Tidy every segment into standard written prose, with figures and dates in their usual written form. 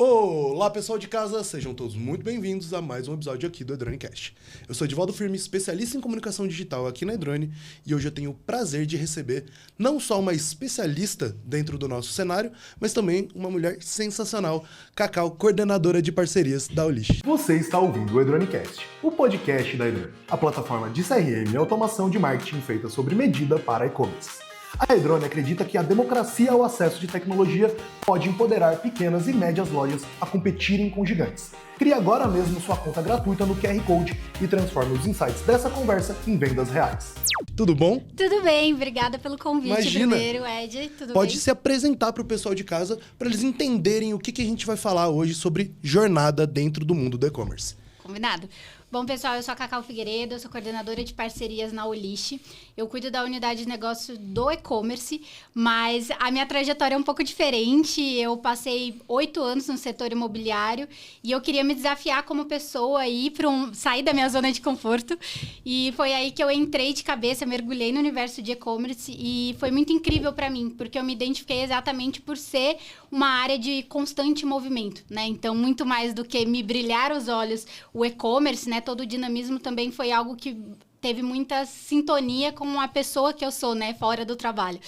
Olá, pessoal de casa, sejam todos muito bem-vindos a mais um episódio aqui do EdroneCast. Eu sou Edivaldo Firme, especialista em comunicação digital aqui na Edrone, e hoje eu tenho o prazer de receber não só uma especialista dentro do nosso cenário, mas também uma mulher sensacional, Cacau, coordenadora de parcerias da Olish. Você está ouvindo o EdroneCast, o podcast da Edrone, a plataforma de CRM e automação de marketing feita sob medida para e-commerce. A Edrone acredita que a democracia ao acesso de tecnologia pode empoderar pequenas e médias lojas a competirem com gigantes. Crie agora mesmo sua conta gratuita no QR Code e transforme os insights dessa conversa em vendas reais. Tudo bom? Tudo bem, obrigada pelo convite. Imagina. Primeiro, Ed, tudo Pode bem? se apresentar para o pessoal de casa para eles entenderem o que a gente vai falar hoje sobre jornada dentro do mundo do e-commerce. Combinado. Bom, pessoal, eu sou a Cacau Figueiredo, eu sou coordenadora de parcerias na Olish. Eu cuido da unidade de negócio do e-commerce, mas a minha trajetória é um pouco diferente. Eu passei 8 anos no setor imobiliário e eu queria me desafiar como pessoa e sair da minha zona de conforto. E foi aí que eu entrei de cabeça, mergulhei no universo de e-commerce e foi muito incrível para mim, porque eu me identifiquei exatamente por ser uma área de constante movimento, né? Então, muito mais do que me brilhar os olhos, o e-commerce, né? Todo o dinamismo também foi algo que teve muita sintonia com a pessoa que eu sou, né? Fora do trabalho.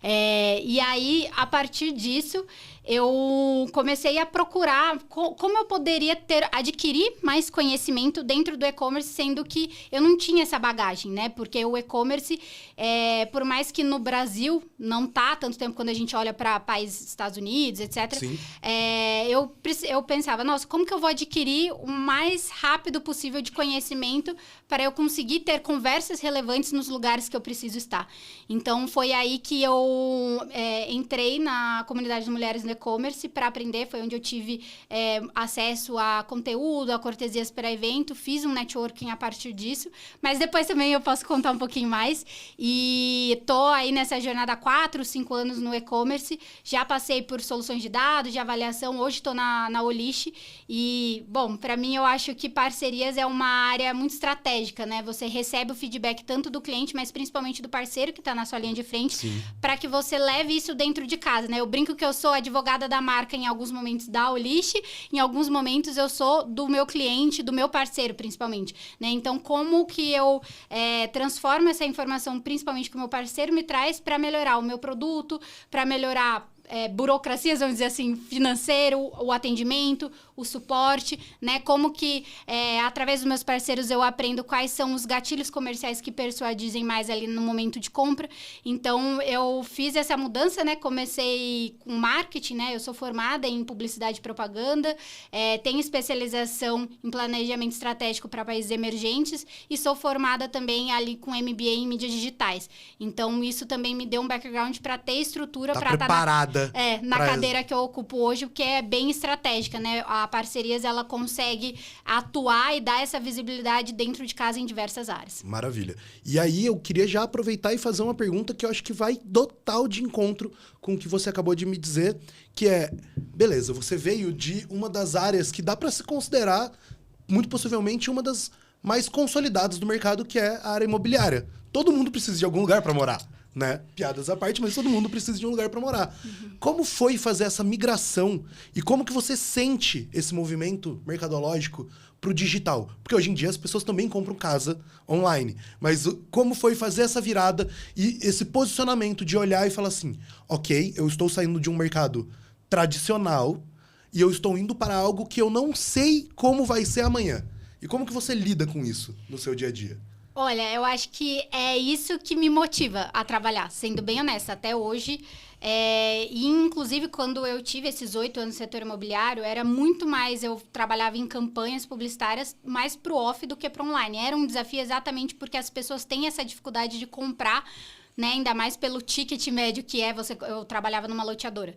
E aí, a partir disso, eu comecei a procurar como eu poderia adquirir mais conhecimento dentro do e-commerce, sendo que eu não tinha essa bagagem, né? Porque o e-commerce, por mais que no Brasil não tá tanto tempo quando a gente olha para países Estados Unidos, etc. Eu pensava, nossa, como que eu vou adquirir o mais rápido possível de conhecimento para eu conseguir ter conversas relevantes nos lugares que eu preciso estar. Então, foi aí que eu entrei na comunidade de mulheres no e-commerce para aprender. Foi onde eu tive acesso a conteúdo, a cortesias para evento. Fiz um networking a partir disso. Mas depois também eu posso contar um pouquinho mais. E tô aí nessa jornada há 4, 5 anos no e-commerce. Já passei por soluções de dados, de avaliação. Hoje estou na Olish. E, bom, para mim eu acho que parcerias é uma área muito estratégica, né? Você recebe o feedback tanto do cliente, mas principalmente do parceiro que está na sua linha de frente, para que você leve isso dentro de casa, né? Eu brinco que eu sou advogada da marca em alguns momentos da Olish, em alguns momentos eu sou do meu cliente, do meu parceiro, principalmente, né? Então, como que eu transformo essa informação, principalmente que o meu parceiro me traz, para melhorar o meu produto, para melhorar burocracias, vamos dizer assim, financeiro, o atendimento, o suporte, né? Como que, através dos meus parceiros, eu aprendo quais são os gatilhos comerciais que persuadem mais ali no momento de compra. Então, eu fiz essa mudança, né? Comecei com marketing, né? Eu sou formada em publicidade e propaganda, tenho especialização em planejamento estratégico para países emergentes e sou formada também ali com MBA em mídias digitais. Então, isso também me deu um background para ter estrutura para estar na cadeira que eu ocupo hoje, que é bem estratégica, né? A Parcerias, ela consegue atuar e dar essa visibilidade dentro de casa em diversas áreas. Maravilha. E aí eu queria já aproveitar e fazer uma pergunta que eu acho que vai total de encontro com o que você acabou de me dizer, que beleza, você veio de uma das áreas que dá para se considerar, muito possivelmente, uma das mais consolidadas do mercado, que é a área imobiliária. Todo mundo precisa de algum lugar para morar, né? Piadas à parte, mas todo mundo precisa de um lugar para morar. Como foi fazer essa migração e como que você sente esse movimento mercadológico pro digital? Porque hoje em dia as pessoas também compram casa online, mas como foi fazer essa virada e esse posicionamento de olhar e falar assim, ok, eu estou saindo de um mercado tradicional e eu estou indo para algo que eu não sei como vai ser amanhã. E como que você lida com isso no seu dia a dia? Olha, eu acho que é isso que me motiva a trabalhar, sendo bem honesta, até hoje. E, inclusive, quando eu tive esses 8 anos no setor imobiliário, era muito mais, eu trabalhava em campanhas publicitárias mais pro off do que pro online. Era um desafio exatamente porque as pessoas têm essa dificuldade de comprar, né? Ainda mais pelo ticket médio que eu trabalhava numa loteadora.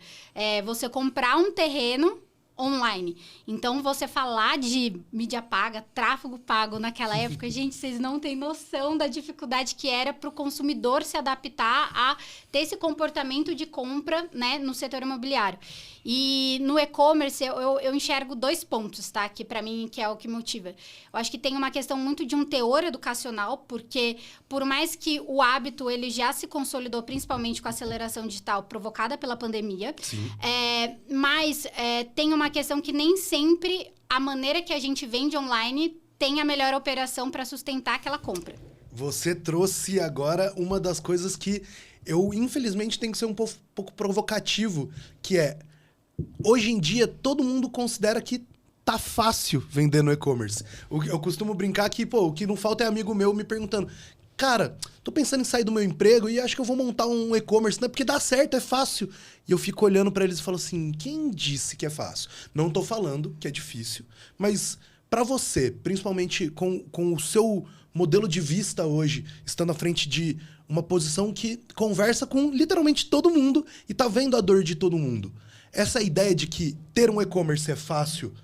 Você comprar um terreno online. Então, você falar de mídia paga, tráfego pago naquela época, gente, vocês não têm noção da dificuldade que era para o consumidor se adaptar a ter esse comportamento de compra, né, no setor imobiliário. E no e-commerce, eu enxergo 2 pontos, tá? Que para mim, que é o que motiva. Eu acho que tem uma questão muito de um teor educacional, porque por mais que o hábito, ele já se consolidou, principalmente com a aceleração digital provocada pela pandemia, mas tem uma uma questão que nem sempre a maneira que a gente vende online tem a melhor operação para sustentar aquela compra. Você trouxe agora uma das coisas que eu, infelizmente, tenho que ser um pouco provocativo, que é, hoje em dia, todo mundo considera que tá fácil vender no e-commerce. Eu costumo brincar que, o que não falta é amigo meu me perguntando, cara, tô pensando em sair do meu emprego e acho que eu vou montar um e-commerce, né? Porque dá certo, é fácil. E eu fico olhando pra eles e falo assim, quem disse que é fácil? Não tô falando que é difícil, mas pra você, principalmente com o seu modelo de vista hoje, estando à frente de uma posição que conversa com literalmente todo mundo e tá vendo a dor de todo mundo. Essa ideia de que ter um e-commerce é fácil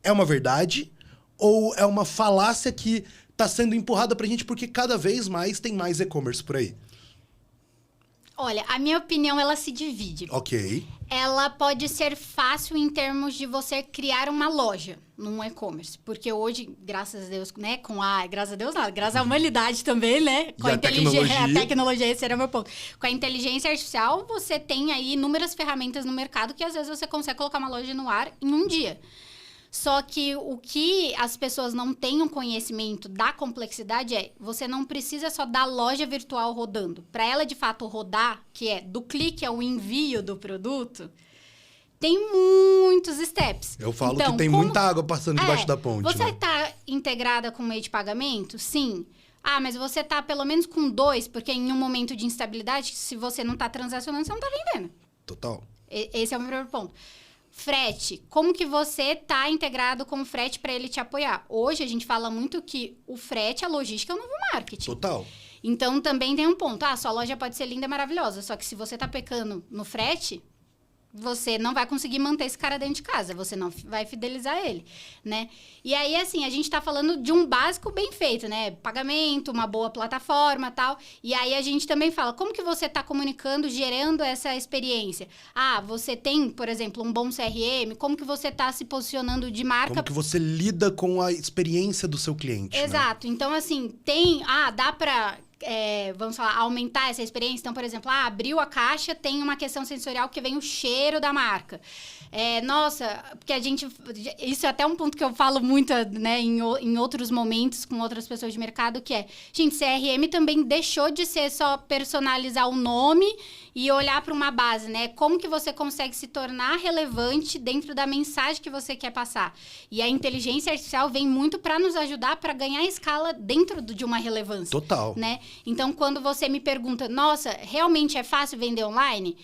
é uma verdade ou é uma falácia que tá sendo empurrada pra gente porque cada vez mais tem mais e-commerce por aí? Olha, a minha opinião, ela se divide. Ok. Ela pode ser fácil em termos de você criar uma loja num e-commerce. Porque hoje, graças a Deus, né? Graças a Deus não, graças à humanidade também, né? Com a tecnologia, esse era o meu ponto. Com a inteligência artificial, você tem aí inúmeras ferramentas no mercado que às vezes você consegue colocar uma loja no ar em um dia. Só que o que as pessoas não têm um conhecimento da complexidade é, você não precisa só da loja virtual rodando. Para ela, de fato, rodar, que é do clique ao envio do produto, tem muitos steps. Eu falo então, que tem muita água passando debaixo da ponte. Você está integrada com o meio de pagamento? Sim. Ah, mas você está pelo menos com 2, porque em um momento de instabilidade, se você não está transacionando, você não está vendendo. Total. Esse é o meu primeiro ponto. Frete, como que você tá integrado com o frete para ele te apoiar? Hoje a gente fala muito que o frete, a logística é o novo marketing. Total. Então também tem um ponto. Sua loja pode ser linda, maravilhosa, só que se você tá pecando no frete, você não vai conseguir manter esse cara dentro de casa, você não vai fidelizar ele, né? E aí, assim, a gente tá falando de um básico bem feito, né? Pagamento, uma boa plataforma e tal. E aí, a gente também fala, como que você tá comunicando, gerando essa experiência? Você tem, por exemplo, um bom CRM, como que você tá se posicionando de marca? Como que você lida com a experiência do seu cliente, Exato. Né? Então, assim, dá pra... vamos falar, aumentar essa experiência. Então, por exemplo, abriu a caixa, tem uma questão sensorial que vem o cheiro da marca. Porque isso é até um ponto que eu falo muito, né, em outros momentos com outras pessoas de mercado, que é, gente, CRM também deixou de ser só personalizar o nome e olhar para uma base, né? Como que você consegue se tornar relevante dentro da mensagem que você quer passar? E a inteligência artificial vem muito para nos ajudar para ganhar escala dentro de uma relevância. Total. Né? Então, quando você me pergunta, nossa, realmente é fácil vender online?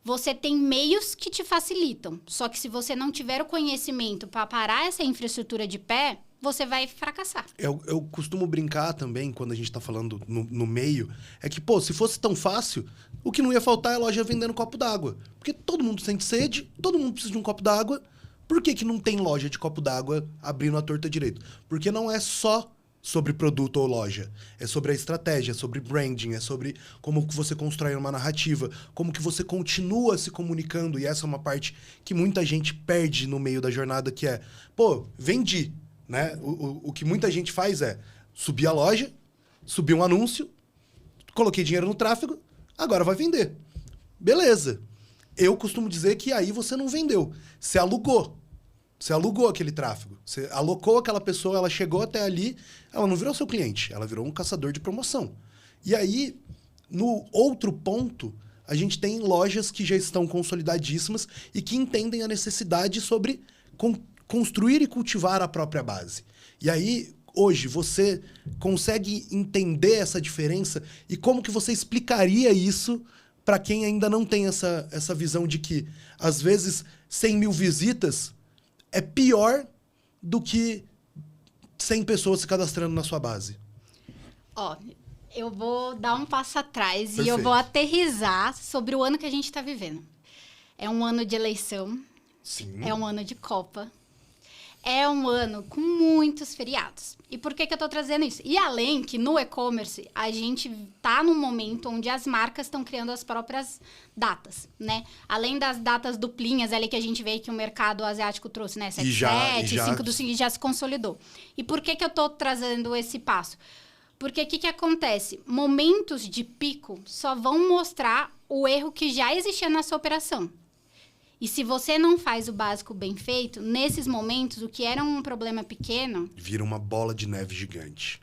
Você tem meios que te facilitam. Só que se você não tiver o conhecimento para parar essa infraestrutura de pé, você vai fracassar. Eu costumo brincar também, quando a gente tá falando no meio, é que, se fosse tão fácil, o que não ia faltar é a loja vendendo copo d'água. Porque todo mundo sente sede, todo mundo precisa de um copo d'água. Por que não tem loja de copo d'água abrindo a torta direito? Porque não é só sobre produto ou loja. É sobre a estratégia, é sobre branding, é sobre como que você constrói uma narrativa, como que você continua se comunicando. E essa é uma parte que muita gente perde no meio da jornada, que é, vendi, né? O que muita gente faz é subir a loja, subir um anúncio, coloquei dinheiro no tráfego, agora vai vender. Beleza. Eu costumo dizer que aí você não vendeu, você alugou. Você alugou aquele tráfego. Você alocou aquela pessoa, ela chegou até ali, ela não virou seu cliente, ela virou um caçador de promoção. E aí, no outro ponto, a gente tem lojas que já estão consolidadíssimas e que entendem a necessidade sobre construir e cultivar a própria base. E aí, hoje, você consegue entender essa diferença e como que você explicaria isso para quem ainda não tem essa visão de que, às vezes, 100 mil visitas é pior do que 100 pessoas se cadastrando na sua base? Eu vou dar um passo atrás. Perfeito. E eu vou aterrissar sobre o ano que a gente está vivendo. É um ano de eleição. Sim. É um ano de Copa. É um ano com muitos feriados. E por que eu estou trazendo isso? E além que no e-commerce, a gente está num momento onde as marcas estão criando as próprias datas, né? Além das datas duplinhas ali que a gente vê que o mercado asiático trouxe, né? 7/7, 5/5, já se consolidou. E por que eu estou trazendo esse passo? Porque o que acontece? Momentos de pico só vão mostrar o erro que já existia na sua operação. E se você não faz o básico bem feito, nesses momentos, o que era um problema pequeno... Vira uma bola de neve gigante.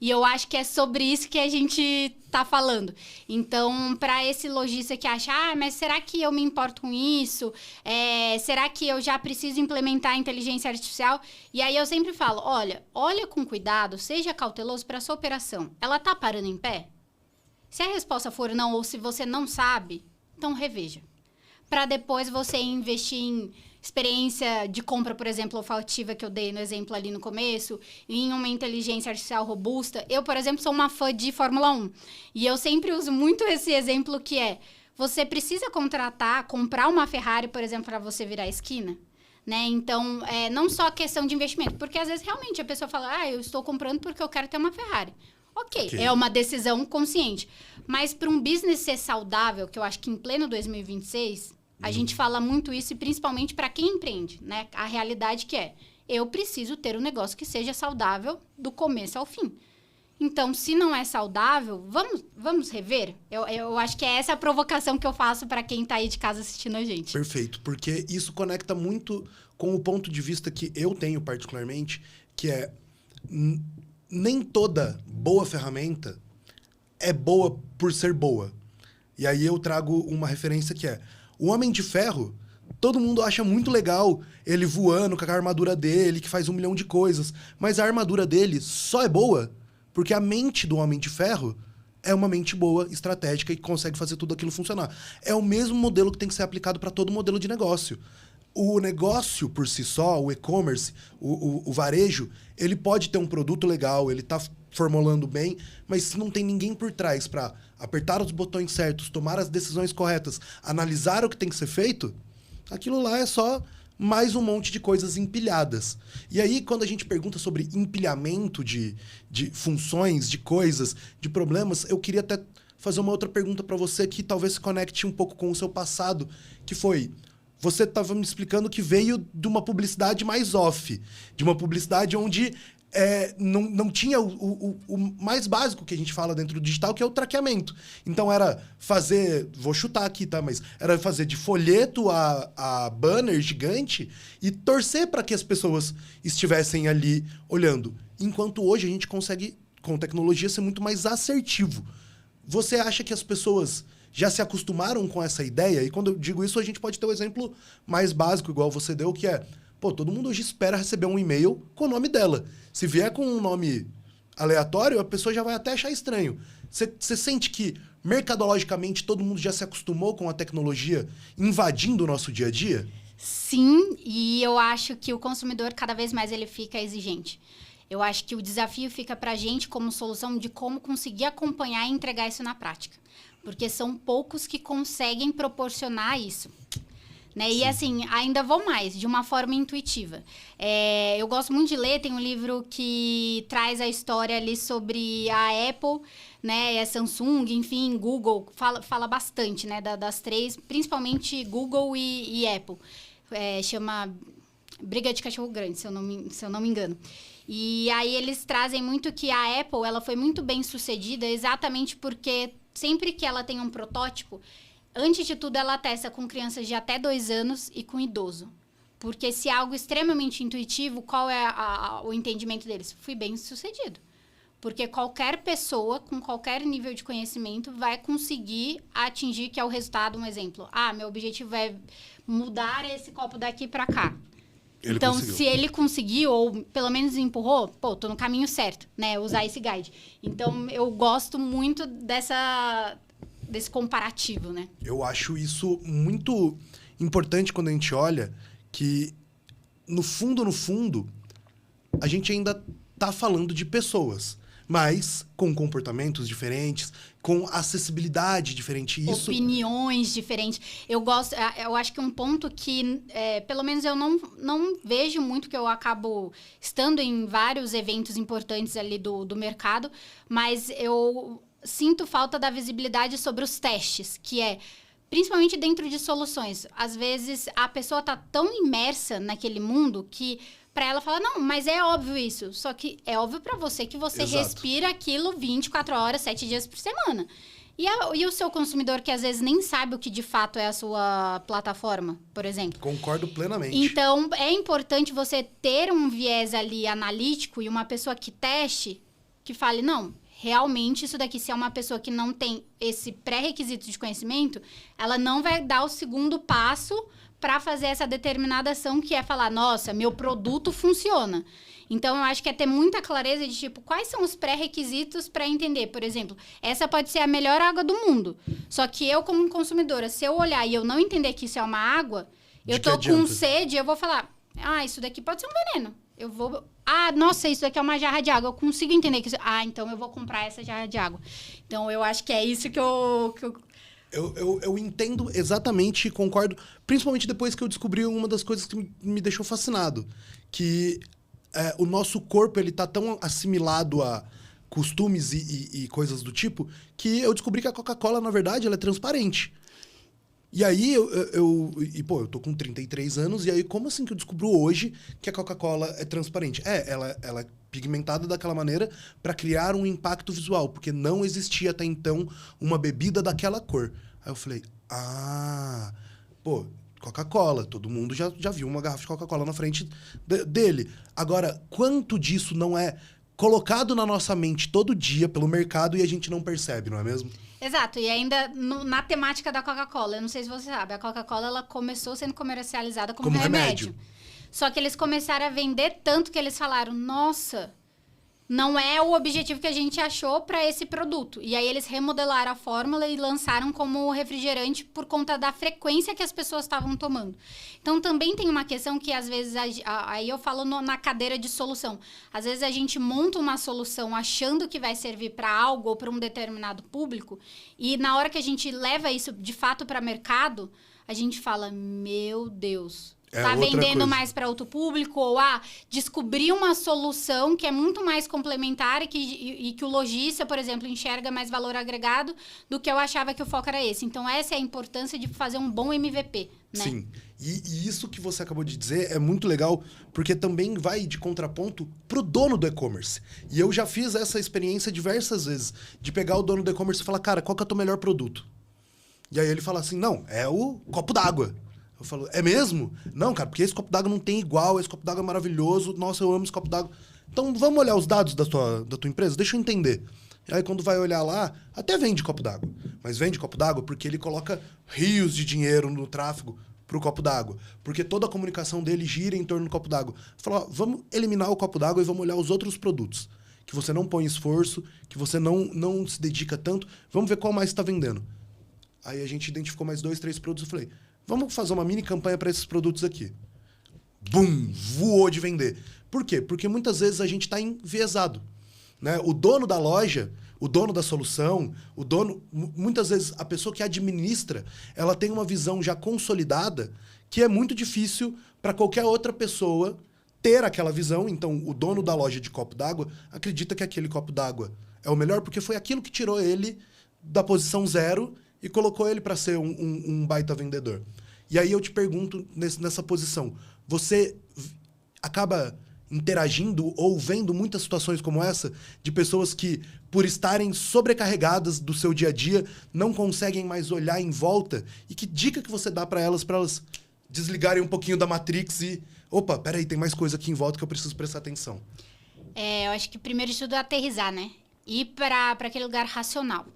E eu acho que é sobre isso que a gente tá falando. Então, para esse lojista que acha, mas será que eu me importo com isso? Será que eu já preciso implementar a inteligência artificial? E aí eu sempre falo, olha com cuidado, seja cauteloso para a sua operação. Ela tá parando em pé? Se a resposta for não, ou se você não sabe, então reveja. Para depois você investir em experiência de compra, por exemplo, olfativa, que eu dei no exemplo ali no começo, em uma inteligência artificial robusta. Eu, por exemplo, sou uma fã de Fórmula 1. E eu sempre uso muito esse exemplo que você precisa comprar uma Ferrari, por exemplo, para você virar a esquina. Né? Então, não só a questão de investimento, porque às vezes realmente a pessoa fala, eu estou comprando porque eu quero ter uma Ferrari. Ok, é uma decisão consciente. Mas para um business ser saudável, que eu acho que em pleno 2026... A gente fala muito isso, e principalmente para quem empreende, né? A realidade que eu preciso ter um negócio que seja saudável do começo ao fim. Então, se não é saudável, vamos rever? Eu acho que é essa a provocação que eu faço para quem está aí de casa assistindo a gente. Perfeito, porque isso conecta muito com o ponto de vista que eu tenho particularmente, que nem toda boa ferramenta é boa por ser boa. E aí eu trago uma referência que o Homem de Ferro, todo mundo acha muito legal ele voando com a armadura dele, que faz 1 milhão de coisas. Mas a armadura dele só é boa porque a mente do Homem de Ferro é uma mente boa, estratégica e consegue fazer tudo aquilo funcionar. É o mesmo modelo que tem que ser aplicado para todo modelo de negócio. O negócio por si só, o e-commerce, o varejo, ele pode ter um produto legal, ele está formulando bem, mas se não tem ninguém por trás para apertar os botões certos, tomar as decisões corretas, analisar o que tem que ser feito, aquilo lá é só mais um monte de coisas empilhadas. E aí, quando a gente pergunta sobre empilhamento de funções, de coisas, de problemas, eu queria até fazer uma outra pergunta para você que talvez se conecte um pouco com o seu passado, que foi... Você estava me explicando que veio de uma publicidade mais off, de uma publicidade onde não tinha o mais básico que a gente fala dentro do digital, que é o traqueamento. Então era fazer, vou chutar aqui, tá? Mas era fazer de folheto a banner gigante e torcer para que as pessoas estivessem ali olhando. Enquanto hoje a gente consegue, com tecnologia, ser muito mais assertivo. Você acha que as pessoas já se acostumaram com essa ideia? E quando eu digo isso, a gente pode ter o exemplo mais básico, igual você deu, que todo mundo hoje espera receber um e-mail com o nome dela. Se vier com um nome aleatório, a pessoa já vai até achar estranho. Você sente que, mercadologicamente, todo mundo já se acostumou com a tecnologia invadindo o nosso dia a dia? Sim, e eu acho que o consumidor, cada vez mais, ele fica exigente. Eu acho que o desafio fica para a gente como solução de como conseguir acompanhar e entregar isso na prática. Porque são poucos que conseguem proporcionar isso. Né? E assim, ainda vou mais, de uma forma intuitiva. Eu gosto muito de ler, tem um livro que traz a história ali sobre a Apple, né? A Samsung, enfim, Google, fala bastante, né? Das três, principalmente Google e Apple. Chama Briga de Cachorro Grande, se eu não me engano. E aí eles trazem muito que a Apple, ela foi muito bem sucedida exatamente porque sempre que ela tem um protótipo, antes de tudo, ela testa com crianças de até 2 anos e com idoso. Porque se é algo extremamente intuitivo, qual é o entendimento deles? Fui bem sucedido. Porque qualquer pessoa, com qualquer nível de conhecimento, vai conseguir atingir, que é o resultado, um exemplo. Meu objetivo é mudar esse copo daqui para cá. Então, conseguiu. Se ele conseguiu, ou pelo menos empurrou, tô no caminho certo, né? Usar esse guide. Então, eu gosto muito desse comparativo, né? Eu acho isso muito importante quando a gente olha que, no fundo, a gente ainda tá falando de pessoas, mas com comportamentos diferentes, com acessibilidade diferente. Isso... Opiniões diferentes. Eu acho que um ponto que, pelo menos eu não vejo muito, que eu acabo estando em vários eventos importantes ali do mercado, mas eu sinto falta da visibilidade sobre os testes, que principalmente dentro de soluções. Às vezes, a pessoa tá tão imersa naquele mundo que para ela fala, não, mas é óbvio isso. Só que é óbvio para você que você Exato. respira aquilo 24 horas, 7 dias por semana. E o seu consumidor que às vezes nem sabe o que de fato é a sua plataforma, por exemplo? Concordo plenamente. Então, é importante você ter um viés ali analítico e uma pessoa que teste, que fale, não, realmente isso daqui, se é uma pessoa que não tem esse pré-requisito de conhecimento, ela não vai dar o segundo passo para fazer essa determinada ação, que é falar, nossa, meu produto funciona. Então, eu acho que é ter muita clareza de, tipo, quais são os pré-requisitos para entender. Por exemplo, essa pode ser a melhor água do mundo. Só que eu, como consumidora, se eu olhar e eu não entender que isso é uma água, eu tô com sede, eu vou falar, isso daqui pode ser um veneno. Eu vou... nossa, isso daqui é uma jarra de água. Eu consigo entender que isso... então eu vou comprar essa jarra de água. Então, eu acho que é isso que eu entendo exatamente e concordo, principalmente depois que eu descobri uma das coisas que me deixou fascinado, que o nosso corpo ele tá tão assimilado a costumes e coisas do tipo, que eu descobri que a Coca-Cola, na verdade, ela é transparente. E aí, eu tô com 33 anos, e aí como assim que eu descubro hoje que a Coca-Cola é transparente? Ela é pigmentada daquela maneira para criar um impacto visual, porque não existia até então uma bebida daquela cor. Aí eu falei, Coca-Cola, todo mundo já viu uma garrafa de Coca-Cola na frente dele. Agora, quanto disso não é colocado na nossa mente todo dia pelo mercado e a gente não percebe, não é mesmo? Exato, e ainda na temática da Coca-Cola, eu não sei se você sabe, a Coca-Cola ela começou sendo comercializada como remédio. Só que eles começaram a vender tanto que eles falaram, nossa, não é o objetivo que a gente achou para esse produto. E aí eles remodelaram a fórmula e lançaram como refrigerante por conta da frequência que as pessoas estavam tomando. Então também tem uma questão que às vezes, aí eu falo na cadeira de solução. Às vezes a gente monta uma solução achando que vai servir para algo ou para um determinado público, e na hora que a gente leva isso de fato para mercado, a gente fala, meu Deus... Tá vendendo mais para outro público, ou descobrir uma solução que é muito mais complementar e que o lojista, por exemplo, enxerga mais valor agregado do que eu achava que o foco era esse. Então, essa é a importância de fazer um bom MVP, né? Sim. E isso que você acabou de dizer é muito legal, porque também vai de contraponto pro dono do e-commerce. E eu já fiz essa experiência diversas vezes, de pegar o dono do e-commerce e falar, cara, qual que é o teu melhor produto? E aí ele fala assim, não, é o copo d'água. Eu falo, é mesmo? Não, cara, porque esse copo d'água não tem igual, esse copo d'água é maravilhoso, nossa, eu amo esse copo d'água. Então, vamos olhar os dados da tua empresa? Deixa eu entender. E aí, quando vai olhar lá, até vende copo d'água. Mas vende copo d'água porque ele coloca rios de dinheiro no tráfego pro copo d'água. Porque toda a comunicação dele gira em torno do copo d'água. Fala, vamos eliminar o copo d'água e vamos olhar os outros produtos. Que você não põe esforço, que você não se dedica tanto. Vamos ver qual mais está vendendo. Aí a gente identificou mais 2, 3 produtos e falei... Vamos fazer uma mini campanha para esses produtos aqui. Bum! Voou de vender. Por quê? Porque muitas vezes a gente está enviesado. Né? O dono da loja, o dono da solução, muitas vezes a pessoa que administra, ela tem uma visão já consolidada que é muito difícil para qualquer outra pessoa ter aquela visão. Então, o dono da loja de copo d'água acredita que aquele copo d'água é o melhor porque foi aquilo que tirou ele da posição 0 e colocou ele para ser um baita vendedor. E aí eu te pergunto, nessa posição, você acaba interagindo ou vendo muitas situações como essa de pessoas que, por estarem sobrecarregadas do seu dia a dia, não conseguem mais olhar em volta? E que dica que você dá para elas desligarem um pouquinho da Matrix e... Opa, peraí, tem mais coisa aqui em volta que eu preciso prestar atenção. Eu acho que primeiro de tudo é aterrissar, né? Ir para aquele lugar racional.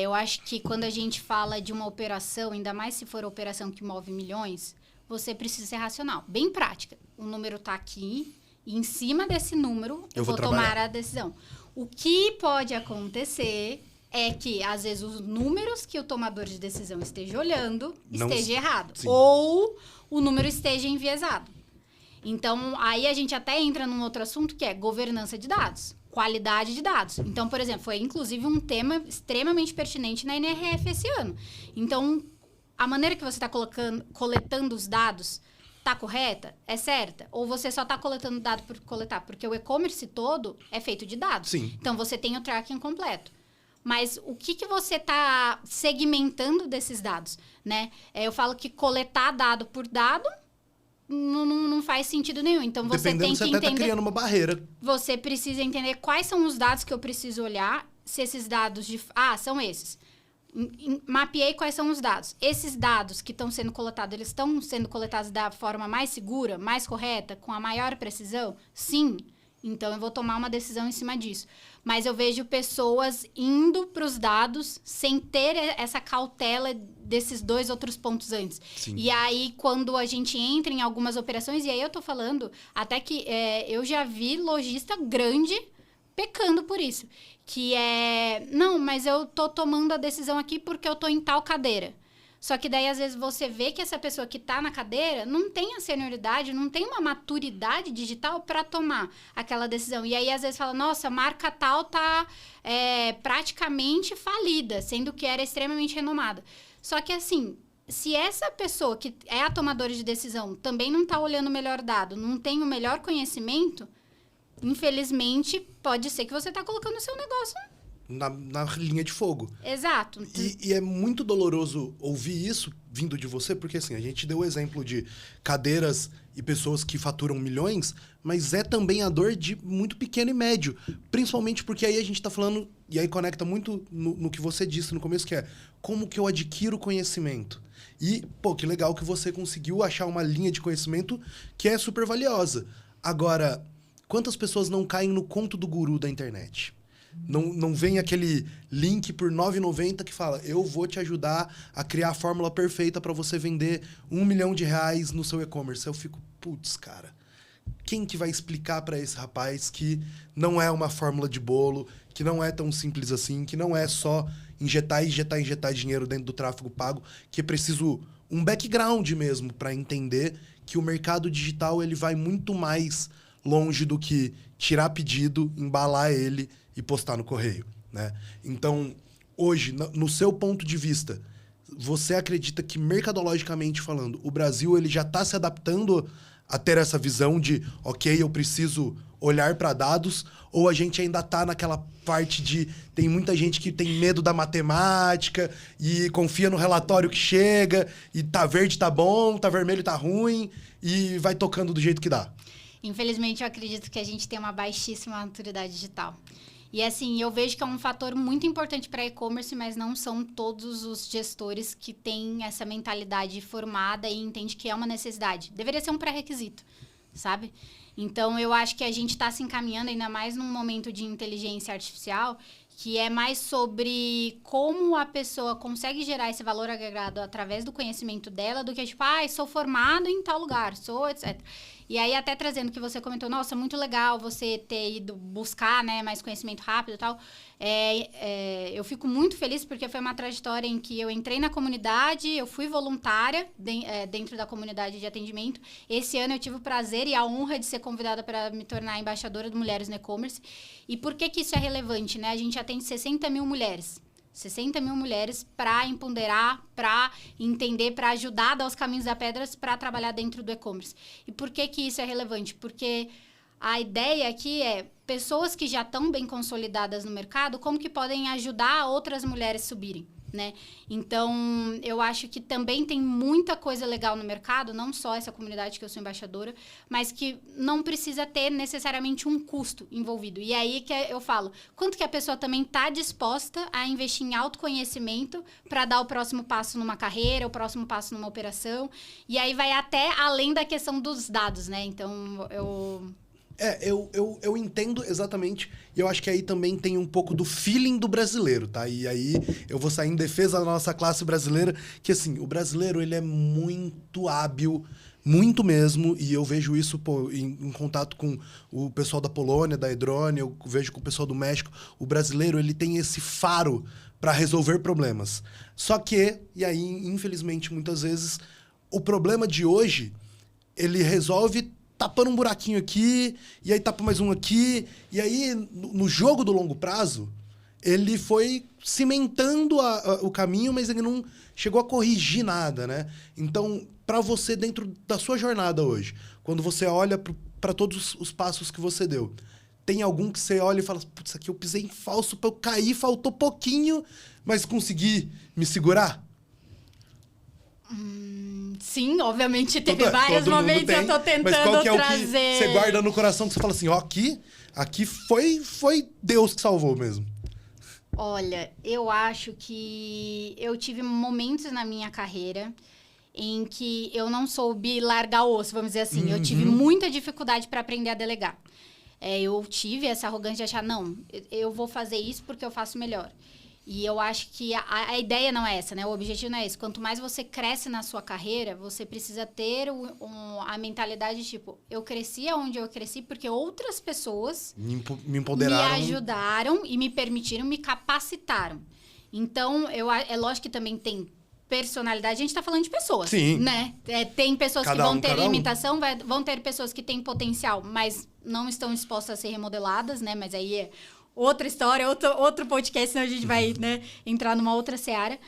Eu acho que quando a gente fala de uma operação, ainda mais se for operação que move milhões, você precisa ser racional. Bem prática. O número está aqui e em cima desse número eu vou tomar a decisão. O que pode acontecer é que, às vezes, os números que o tomador de decisão esteja olhando esteja errado. Sim. Ou o número esteja enviesado. Então, aí a gente até entra num outro assunto que é governança de dados. Qualidade de dados. Então, por exemplo, foi inclusive um tema extremamente pertinente na NRF esse ano. Então, a maneira que você está coletando os dados está correta? É certa? Ou você só está coletando dado por coletar? Porque o e-commerce todo é feito de dados. Sim. Então, você tem o tracking completo. Mas o que você está segmentando desses dados? Né? Eu falo que coletar dado por dado não faz sentido nenhum. Então, você tem que entender... Você até tá criando uma barreira. Você precisa entender quais são os dados que eu preciso olhar se esses dados são esses. Mapeei quais são os dados. Esses dados que estão sendo coletados, eles estão sendo coletados da forma mais segura, mais correta, com a maior precisão? Sim. Então, eu vou tomar uma decisão em cima disso. Mas eu vejo pessoas indo para os dados sem ter essa cautela desses 2 outros pontos antes. Sim. E aí, quando a gente entra em algumas operações, e aí eu tô falando até que eu já vi lojista grande pecando por isso. Que não, mas eu tô tomando a decisão aqui porque eu tô em tal cadeira. Só que daí, às vezes, você vê que essa pessoa que tá na cadeira não tem a senioridade, não tem uma maturidade digital para tomar aquela decisão. E aí, às vezes, fala, nossa, a marca tal tá praticamente falida, sendo que era extremamente renomada. Só que, assim, se essa pessoa que é a tomadora de decisão também não tá olhando o melhor dado, não tem o melhor conhecimento, infelizmente, pode ser que você tá colocando o seu negócio na linha de fogo. Exato. E é muito doloroso ouvir isso vindo de você, porque assim, a gente deu o exemplo de cadeiras e pessoas que faturam milhões, mas é também a dor de muito pequeno e médio. Principalmente porque aí a gente tá falando, e aí conecta muito no que você disse no começo, que é como que eu adquiro conhecimento. E, pô, que legal que você conseguiu achar uma linha de conhecimento que é super valiosa. Agora, quantas pessoas não caem no conto do guru da internet? Não vem aquele link por R$ 9,90 que fala, eu vou te ajudar a criar a fórmula perfeita para você vender R$ 1 milhão no seu e-commerce. Eu fico, putz, cara, quem que vai explicar para esse rapaz que não é uma fórmula de bolo, que não é tão simples assim, que não é só injetar dinheiro dentro do tráfego pago, que é preciso um background mesmo para entender que o mercado digital ele vai muito mais longe do que tirar pedido, embalar ele e postar no correio, né? Então, hoje, no seu ponto de vista, você acredita que, mercadologicamente falando, o Brasil ele já está se adaptando a ter essa visão de, ok, eu preciso olhar para dados, ou a gente ainda está naquela parte de tem muita gente que tem medo da matemática e confia no relatório que chega, e tá verde, tá bom, tá vermelho, tá ruim, e vai tocando do jeito que dá? Infelizmente, eu acredito que a gente tem uma baixíssima maturidade digital. E assim, eu vejo que é um fator muito importante para e-commerce, mas não são todos os gestores que têm essa mentalidade formada e entendem que é uma necessidade. Deveria ser um pré-requisito, sabe? Então, eu acho que a gente está se encaminhando, ainda mais num momento de inteligência artificial, que é mais sobre como a pessoa consegue gerar esse valor agregado através do conhecimento dela, do que tipo, sou formado em tal lugar, sou, etc. E aí, até trazendo o que você comentou, nossa, muito legal você ter ido buscar, né, mais conhecimento rápido e tal. Eu fico muito feliz porque foi uma trajetória em que eu entrei na comunidade, eu fui voluntária dentro da comunidade de atendimento. Esse ano eu tive o prazer e a honra de ser convidada para me tornar embaixadora de mulheres no e-commerce. E por que isso é relevante, né? A gente atende 60 mil mulheres. 60 mil mulheres para empoderar, para entender, para ajudar a dar os caminhos da pedras para trabalhar dentro do e-commerce. E por que isso é relevante? Porque a ideia aqui é pessoas que já estão bem consolidadas no mercado, como que podem ajudar outras mulheres a subirem, né? Então, eu acho que também tem muita coisa legal no mercado, não só essa comunidade que eu sou embaixadora, mas que não precisa ter necessariamente um custo envolvido. E aí que eu falo, quanto que a pessoa também está disposta a investir em autoconhecimento para dar o próximo passo numa carreira, o próximo passo numa operação, e aí vai até além da questão dos dados, né? Então, eu entendo exatamente, e eu acho que aí também tem um pouco do feeling do brasileiro, tá? E aí eu vou sair em defesa da nossa classe brasileira, que assim, o brasileiro ele é muito hábil, muito mesmo, e eu vejo isso em contato com o pessoal da Polônia, da Edrone, eu vejo com o pessoal do México. O brasileiro ele tem esse faro para resolver problemas. Só que, e aí infelizmente muitas vezes, o problema de hoje, ele resolve tapando um buraquinho aqui, e aí tapa mais um aqui, e aí no jogo do longo prazo, ele foi cimentando o caminho, mas ele não chegou a corrigir nada, né? Então, para você, dentro da sua jornada hoje, quando você olha para todos os passos que você deu, tem algum que você olha e fala, putz, aqui eu pisei em falso, para eu cair, faltou pouquinho, mas consegui me segurar? Sim, obviamente teve vários momentos que eu tô tentando mas qual que é trazer. O que você guarda no coração que você fala assim, ó, aqui foi Deus que salvou mesmo? Olha, eu acho que eu tive momentos na minha carreira em que eu não soube largar o osso, vamos dizer assim. Eu tive muita dificuldade para aprender a delegar. Eu tive essa arrogância de achar, não, eu vou fazer isso porque eu faço melhor. E eu acho que a ideia não é essa, né? O objetivo não é esse. Quanto mais você cresce na sua carreira, você precisa ter a mentalidade tipo, eu cresci onde eu cresci porque outras pessoas Me empoderaram. me ajudaram e me permitiram, me capacitaram. Então, é lógico que também tem personalidade. A gente tá falando de pessoas, Sim. né? Tem pessoas que vão ter cada um. limitação, vão ter pessoas que têm potencial, mas não estão dispostas a ser remodeladas, né? Mas aí é outra história, outro podcast, senão a gente vai, né, entrar numa outra seara.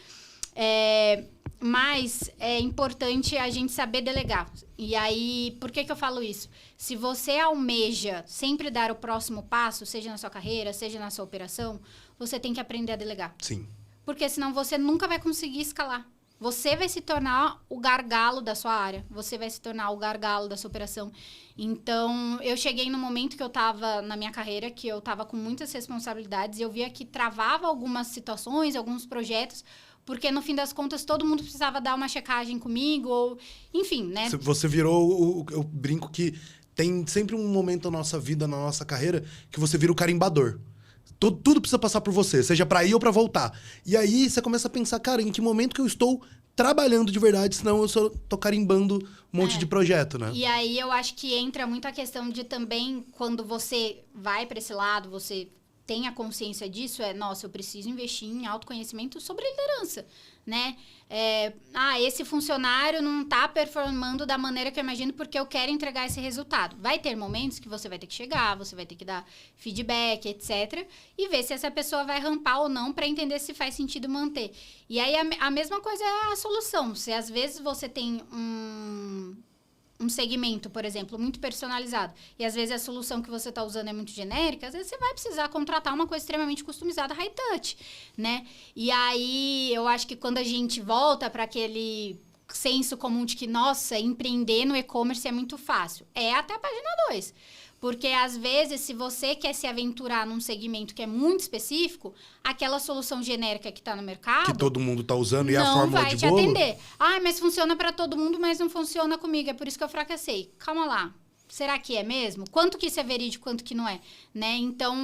Mas é importante a gente saber delegar. E aí, por que eu falo isso? Se você almeja sempre dar o próximo passo, seja na sua carreira, seja na sua operação, você tem que aprender a delegar. Sim. Porque senão você nunca vai conseguir escalar. Você vai se tornar o gargalo da sua área. Você vai se tornar o gargalo da sua operação. Então, eu cheguei no momento que eu estava na minha carreira, que eu estava com muitas responsabilidades, e eu via que travava algumas situações, alguns projetos, porque no fim das contas todo mundo precisava dar uma checagem comigo, ou enfim, né? Você virou, eu brinco que tem sempre um momento na nossa vida, na nossa carreira, que você vira o carimbador. Tudo precisa passar por você, seja pra ir ou pra voltar. E aí você começa a pensar, cara, em que momento que eu estou trabalhando de verdade, senão eu só tô carimbando um monte de projeto, né? E aí eu acho que entra muito a questão de também, quando você vai pra esse lado, você tem a consciência disso, nossa, eu preciso investir em autoconhecimento sobre liderança, né? Esse funcionário não tá performando da maneira que eu imagino porque eu quero entregar esse resultado. Vai ter momentos que você vai ter que chegar, você vai ter que dar feedback, etc. E ver se essa pessoa vai rampar ou não para entender se faz sentido manter. E aí a mesma coisa é a solução. Se às vezes você tem um segmento, por exemplo, muito personalizado, e às vezes a solução que você está usando é muito genérica, às vezes você vai precisar contratar uma coisa extremamente customizada, high touch, né? E aí, eu acho que quando a gente volta para aquele senso comum de que, nossa, empreender no e-commerce é muito fácil, até a página 2. Porque, às vezes, se você quer se aventurar num segmento que é muito específico, aquela solução genérica que está no mercado... Que todo mundo está usando e é a fórmula de bolo... Não vai te atender. Mas funciona para todo mundo, mas não funciona comigo. É por isso que eu fracassei. Calma lá. Será que é mesmo? Quanto que isso é verídico, quanto que não é? Né? Então,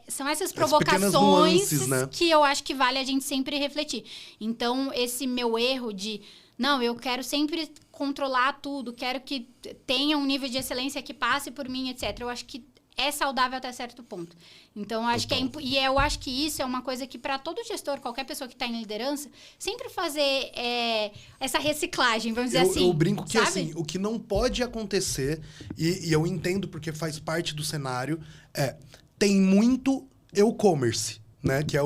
são essas provocações nuances, né? Que eu acho que vale a gente sempre refletir. Então, esse meu erro de... Não, eu quero sempre controlar tudo, quero que tenha um nível de excelência que passe por mim, etc. Eu acho que é saudável até certo ponto. Então, eu acho eu acho que isso é uma coisa que, para todo gestor, qualquer pessoa que está em liderança, sempre fazer essa reciclagem, vamos dizer assim. Eu brinco que, sabe? assim, o que não pode acontecer, e eu entendo porque faz parte do cenário, tem muito e-commerce, né? Que é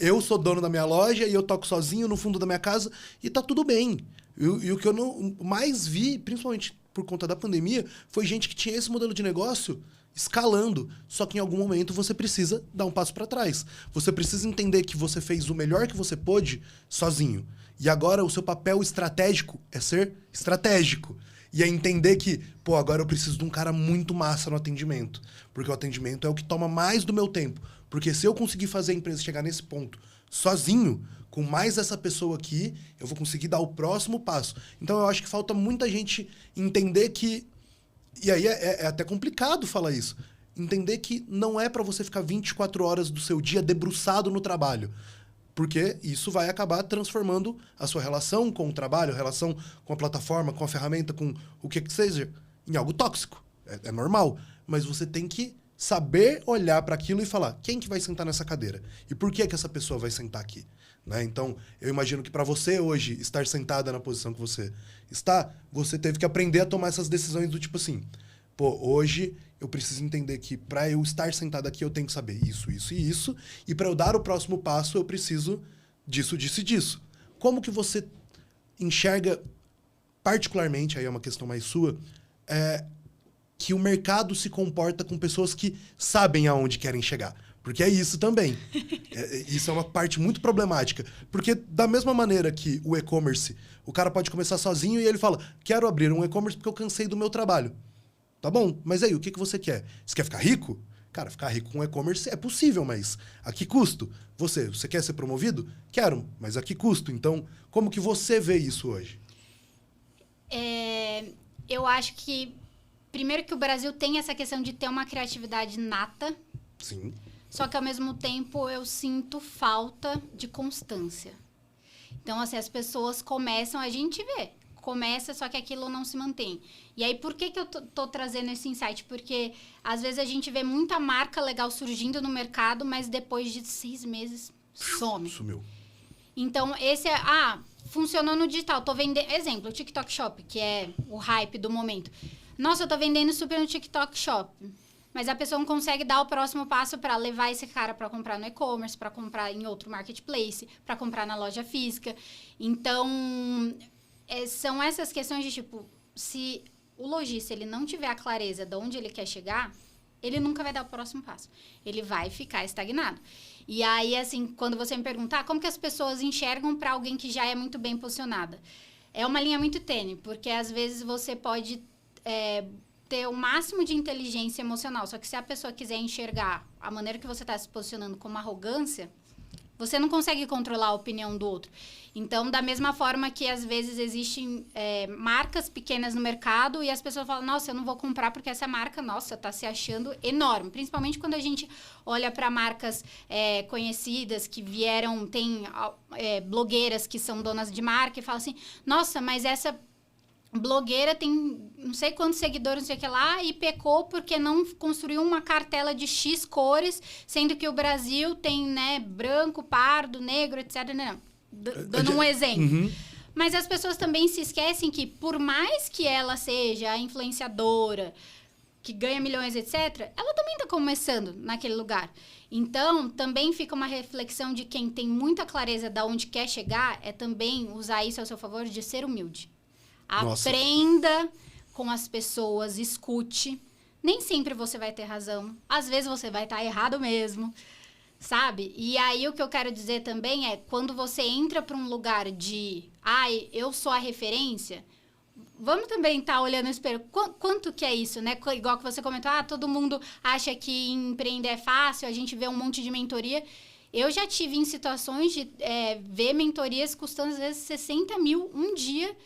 eu sou dono da minha loja e eu toco sozinho no fundo da minha casa e tá tudo bem. E o que eu não mais vi, principalmente por conta da pandemia, foi gente que tinha esse modelo de negócio escalando. Só que em algum momento você precisa dar um passo para trás. Você precisa entender que você fez o melhor que você pôde sozinho. E agora o seu papel estratégico é ser estratégico. E é entender que, agora eu preciso de um cara muito massa no atendimento. Porque o atendimento é o que toma mais do meu tempo. Porque se eu conseguir fazer a empresa chegar nesse ponto sozinho, com mais essa pessoa aqui, eu vou conseguir dar o próximo passo. Então, eu acho que falta muita gente entender que... E aí é até complicado falar isso. Entender que não é para você ficar 24 horas do seu dia debruçado no trabalho. Porque isso vai acabar transformando a sua relação com o trabalho, a relação com a plataforma, com a ferramenta, com o que seja, em algo tóxico. É normal. Mas você tem que saber olhar para aquilo e falar, quem que vai sentar nessa cadeira? E por que essa pessoa vai sentar aqui? Né? Então, eu imagino que para você hoje estar sentada na posição que você está, você teve que aprender a tomar essas decisões do tipo assim, hoje eu preciso entender que para eu estar sentado aqui eu tenho que saber isso, isso e isso, e para eu dar o próximo passo eu preciso disso, disso e disso. Como que você enxerga particularmente, aí é uma questão mais sua, que o mercado se comporta com pessoas que sabem aonde querem chegar? Porque é isso também. Isso é uma parte muito problemática. Porque da mesma maneira que o e-commerce, o cara pode começar sozinho e ele fala, quero abrir um e-commerce porque eu cansei do meu trabalho. Tá bom, mas aí, o que você quer? Você quer ficar rico? Cara, ficar rico com e-commerce é possível, mas a que custo? Você quer ser promovido? Quero, mas a que custo? Então, como que você vê isso hoje? Eu acho que, primeiro que o Brasil tem essa questão de ter uma criatividade nata. Sim. Só que, ao mesmo tempo, eu sinto falta de constância. Então, assim, as pessoas começam, a gente vê, começa, só que aquilo não se mantém. E aí, por que eu tô trazendo esse insight? Porque, às vezes, a gente vê muita marca legal surgindo no mercado, mas depois de 6 meses, some. Sumiu. Então, funcionou no digital, tô vendendo... Exemplo, o TikTok Shop, que é o hype do momento. Nossa, eu tô vendendo super no TikTok Shop. Mas a pessoa não consegue dar o próximo passo para levar esse cara para comprar no e-commerce, para comprar em outro marketplace, para comprar na loja física. Então, são essas questões de, tipo, se o lojista ele não tiver a clareza de onde ele quer chegar, ele nunca vai dar o próximo passo. Ele vai ficar estagnado. E aí, assim, quando você me perguntar como que as pessoas enxergam para alguém que já é muito bem posicionada, é uma linha muito tênue, porque às vezes você pode... ter o máximo de inteligência emocional. Só que se a pessoa quiser enxergar a maneira que você está se posicionando como arrogância, você não consegue controlar a opinião do outro. Então, da mesma forma que às vezes existem marcas pequenas no mercado e as pessoas falam, nossa, eu não vou comprar porque essa marca, nossa, está se achando enorme. Principalmente quando a gente olha para marcas conhecidas que vieram, tem blogueiras que são donas de marca e falam assim, nossa, mas essa blogueira tem não sei quantos seguidores, não sei o que lá, e pecou porque não construiu uma cartela de X cores, sendo que o Brasil tem, né, branco, pardo, negro, etc. Não, dando um exemplo. Uhum. Mas as pessoas também se esquecem que, por mais que ela seja a influenciadora, que ganha milhões, etc., ela também está começando naquele lugar. Então, também fica uma reflexão de quem tem muita clareza de onde quer chegar, é também usar isso ao seu favor de ser humilde. Nossa. Aprenda com as pessoas, escute. Nem sempre você vai ter razão. Às vezes você vai estar errado mesmo, sabe? E aí o que eu quero dizer também é, quando você entra para um lugar de, eu sou a referência, vamos também estar olhando no espelho. Quanto que é isso, né? Igual que você comentou, todo mundo acha que empreender é fácil, a gente vê um monte de mentoria. Eu já tive em situações de ver mentorias custando, às vezes, 60 mil um dia.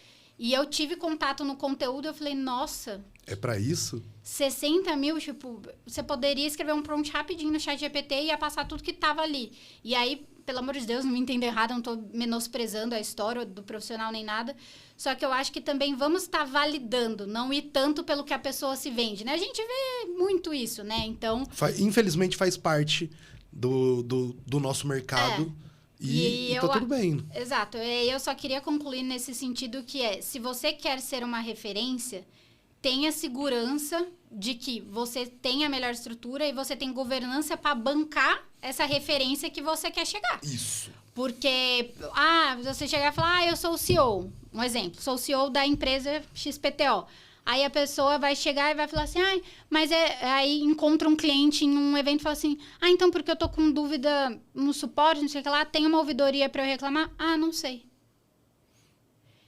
E eu tive contato no conteúdo, eu falei, nossa... É pra isso? 60 mil, tipo, você poderia escrever um prompt rapidinho no ChatGPT e ia passar tudo que tava ali. E aí, pelo amor de Deus, não me entenda errado, não tô menosprezando a história do profissional nem nada. Só que eu acho que também vamos estar validando, não ir tanto pelo que a pessoa se vende, né? A gente vê muito isso, né? Então... Infelizmente faz parte do nosso mercado... E tá tudo bem. Exato. Eu só queria concluir nesse sentido que se você quer ser uma referência, tenha segurança de que você tem a melhor estrutura e você tem governança para bancar essa referência que você quer chegar. Isso. Porque, você chegar e falar, eu sou o CEO. Um exemplo, sou o CEO da empresa XPTO. Aí a pessoa vai chegar e vai falar assim, mas aí encontra um cliente em um evento e fala assim, então porque eu tô com dúvida no suporte, não sei o que lá, tem uma ouvidoria para eu reclamar? Não sei.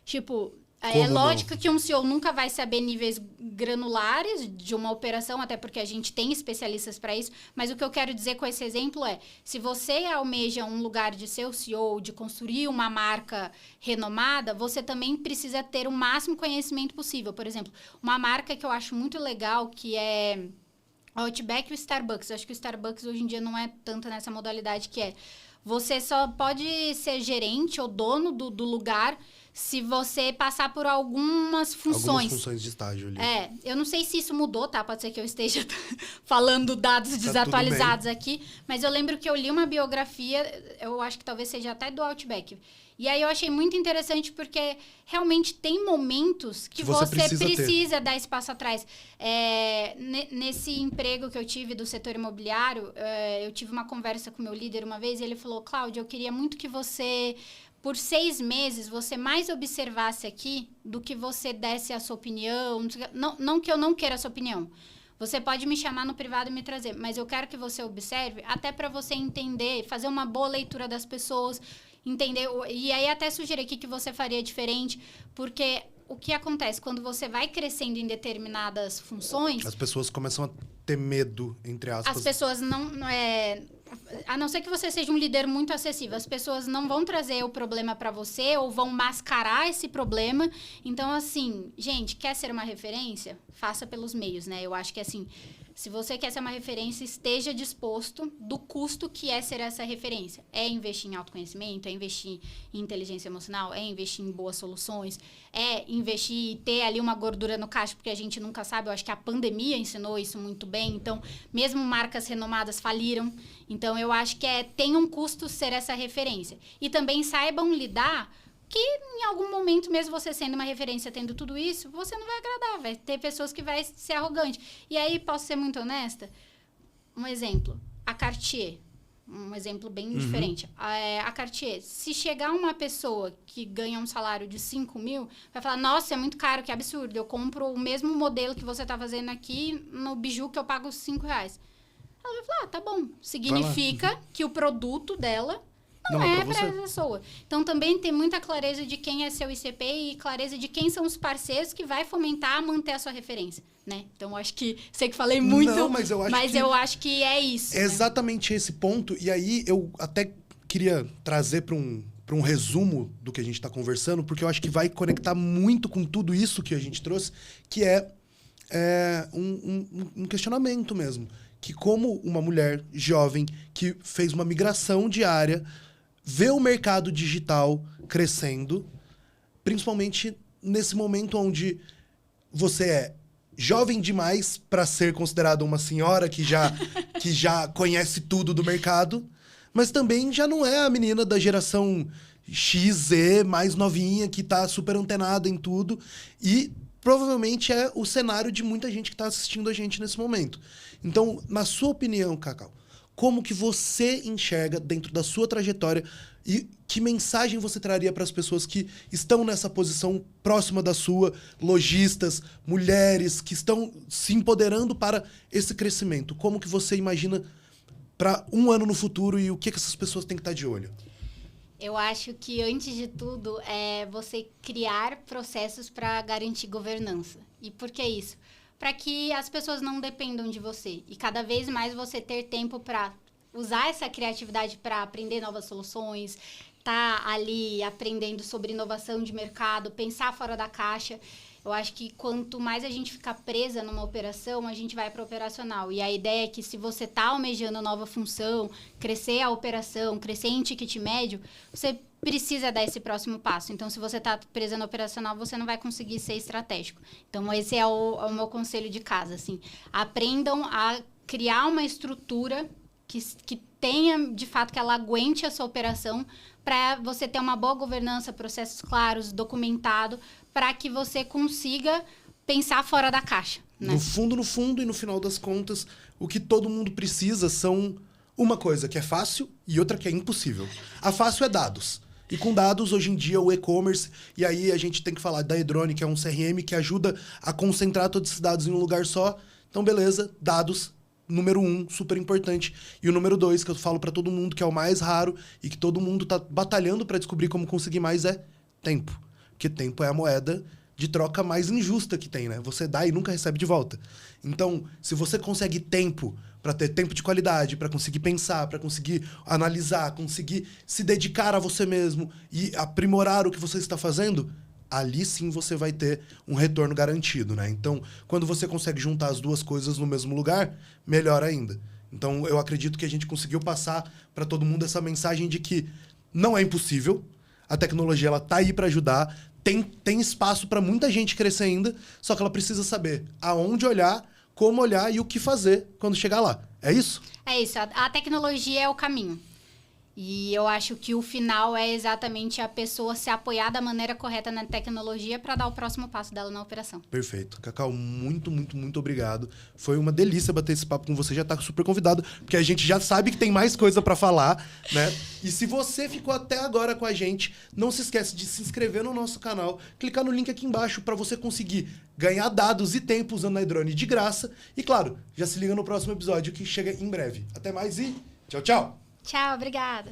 Tipo, é lógico que um CEO nunca vai saber níveis granulares de uma operação, até porque a gente tem especialistas para isso, mas o que eu quero dizer com esse exemplo é, se você almeja um lugar de ser o CEO, de construir uma marca renomada, você também precisa ter o máximo conhecimento possível. Por exemplo, uma marca que eu acho muito legal, que é o Outback e o Starbucks. Eu acho que o Starbucks hoje em dia não é tanto nessa modalidade que é. Você só pode ser gerente ou dono do lugar se você passar por algumas funções. Algumas funções de estágio ali. Eu não sei se isso mudou, tá? Pode ser que eu esteja falando dados desatualizados aqui. Mas eu lembro que eu li uma biografia, eu acho que talvez seja até do Outback. E aí eu achei muito interessante porque realmente tem momentos que você precisa dar esse passo atrás. Nesse emprego que eu tive do setor imobiliário, eu tive uma conversa com o meu líder uma vez e ele falou, Cláudia, eu queria muito que você... Por 6 meses, você mais observasse aqui do que você desse a sua opinião. Não que eu não queira a sua opinião. Você pode me chamar no privado e me trazer. Mas eu quero que você observe, até para você entender, fazer uma boa leitura das pessoas, entender. E aí até sugerir aqui que você faria diferente. Porque o que acontece? Quando você vai crescendo em determinadas funções... As pessoas começam a ter medo, entre aspas? As pessoas não é... A não ser que você seja um líder muito acessível, as pessoas não vão trazer o problema para você ou vão mascarar esse problema. Então, assim, gente, quer ser uma referência? Faça pelos meios, né? Eu acho que, assim, se você quer ser uma referência, esteja disposto do custo que é ser essa referência. É investir em autoconhecimento, é investir em inteligência emocional, é investir em boas soluções, é investir e ter ali uma gordura no caixa, porque a gente nunca sabe. Eu acho que a pandemia ensinou isso muito bem. Então, mesmo marcas renomadas faliram. Então, eu acho que tem um custo ser essa referência. E também saibam lidar que em algum momento, mesmo você sendo uma referência, tendo tudo isso, você não vai agradar. Vai ter pessoas que vai ser arrogante. E aí, posso ser muito honesta? Um exemplo. A Cartier. Um exemplo bem diferente. A Cartier. Se chegar uma pessoa que ganha um salário de 5 mil, vai falar, nossa, é muito caro, que absurdo. Eu compro o mesmo modelo que você está fazendo aqui no biju que eu pago 5 reais. Ela vai falar, tá bom. Significa que o produto dela não é para essa pessoa. Então, também tem muita clareza de quem é seu ICP e clareza de quem são os parceiros que vai fomentar, manter a sua referência, né? Então, acho que... Sei que falei muito, não, mas eu acho que é isso. É exatamente esse ponto. E aí, eu até queria trazer para um resumo do que a gente está conversando, porque eu acho que vai conectar muito com tudo isso que a gente trouxe, que é um questionamento mesmo. Que como uma mulher jovem que fez uma migração diária, vê o mercado digital crescendo, principalmente nesse momento onde você é jovem demais para ser considerada uma senhora que já conhece tudo do mercado, mas também já não é a menina da geração X, Z, mais novinha, que tá super antenada em tudo. E provavelmente é o cenário de muita gente que está assistindo a gente nesse momento. Então, na sua opinião, Cacau, como que você enxerga dentro da sua trajetória e que mensagem você traria para as pessoas que estão nessa posição próxima da sua, lojistas, mulheres que estão se empoderando para esse crescimento? Como que você imagina para um ano no futuro e o que essas pessoas têm que estar de olho? Eu acho que, antes de tudo, é você criar processos para garantir governança. E por que isso? Para que as pessoas não dependam de você. E cada vez mais você ter tempo para usar essa criatividade para aprender novas soluções, tá ali aprendendo sobre inovação de mercado, pensar fora da caixa. Eu acho que quanto mais a gente ficar presa numa operação, a gente vai para o operacional. E a ideia é que, se você está almejando nova função, crescer a operação, crescer em ticket médio, você precisa dar esse próximo passo. Então, se você está presa no operacional, você não vai conseguir ser estratégico. Então, esse é o meu conselho de casa. Assim. Aprendam a criar uma estrutura que tenha, de fato, que ela aguente a sua operação, para você ter uma boa governança, processos claros, documentado, para que você consiga pensar fora da caixa. Né? No fundo, e no final das contas, o que todo mundo precisa são uma coisa que é fácil e outra que é impossível. A fácil é dados. E com dados, hoje em dia, o e-commerce, e aí a gente tem que falar da Edrone, que é um CRM que ajuda a concentrar todos esses dados em um lugar só. Então, beleza, dados, número 1, super importante. E o número 2, que eu falo para todo mundo, que é o mais raro e que todo mundo tá batalhando para descobrir como conseguir mais, é tempo. Porque tempo é a moeda de troca mais injusta que tem, né? Você dá e nunca recebe de volta. Então, se você consegue tempo para ter tempo de qualidade, para conseguir pensar, para conseguir analisar, conseguir se dedicar a você mesmo e aprimorar o que você está fazendo, ali sim você vai ter um retorno garantido, né? Então, quando você consegue juntar as duas coisas no mesmo lugar, melhor ainda. Então, eu acredito que a gente conseguiu passar para todo mundo essa mensagem de que não é impossível, a tecnologia ela tá aí para ajudar, tem espaço para muita gente crescer ainda, só que ela precisa saber aonde olhar, como olhar e o que fazer quando chegar lá. É isso? É isso. A tecnologia é o caminho. E eu acho que o final é exatamente a pessoa se apoiar da maneira correta na tecnologia para dar o próximo passo dela na operação. Perfeito. Cacau, muito, muito, muito obrigado. Foi uma delícia bater esse papo com você. Já tá super convidado, porque a gente já sabe que tem mais coisa para falar, né? E se você ficou até agora com a gente, não se esquece de se inscrever no nosso canal, clicar no link aqui embaixo para você conseguir ganhar dados e tempo usando a Edrone de graça. E claro, já se liga no próximo episódio que chega em breve. Até mais e tchau, tchau! Tchau, obrigada.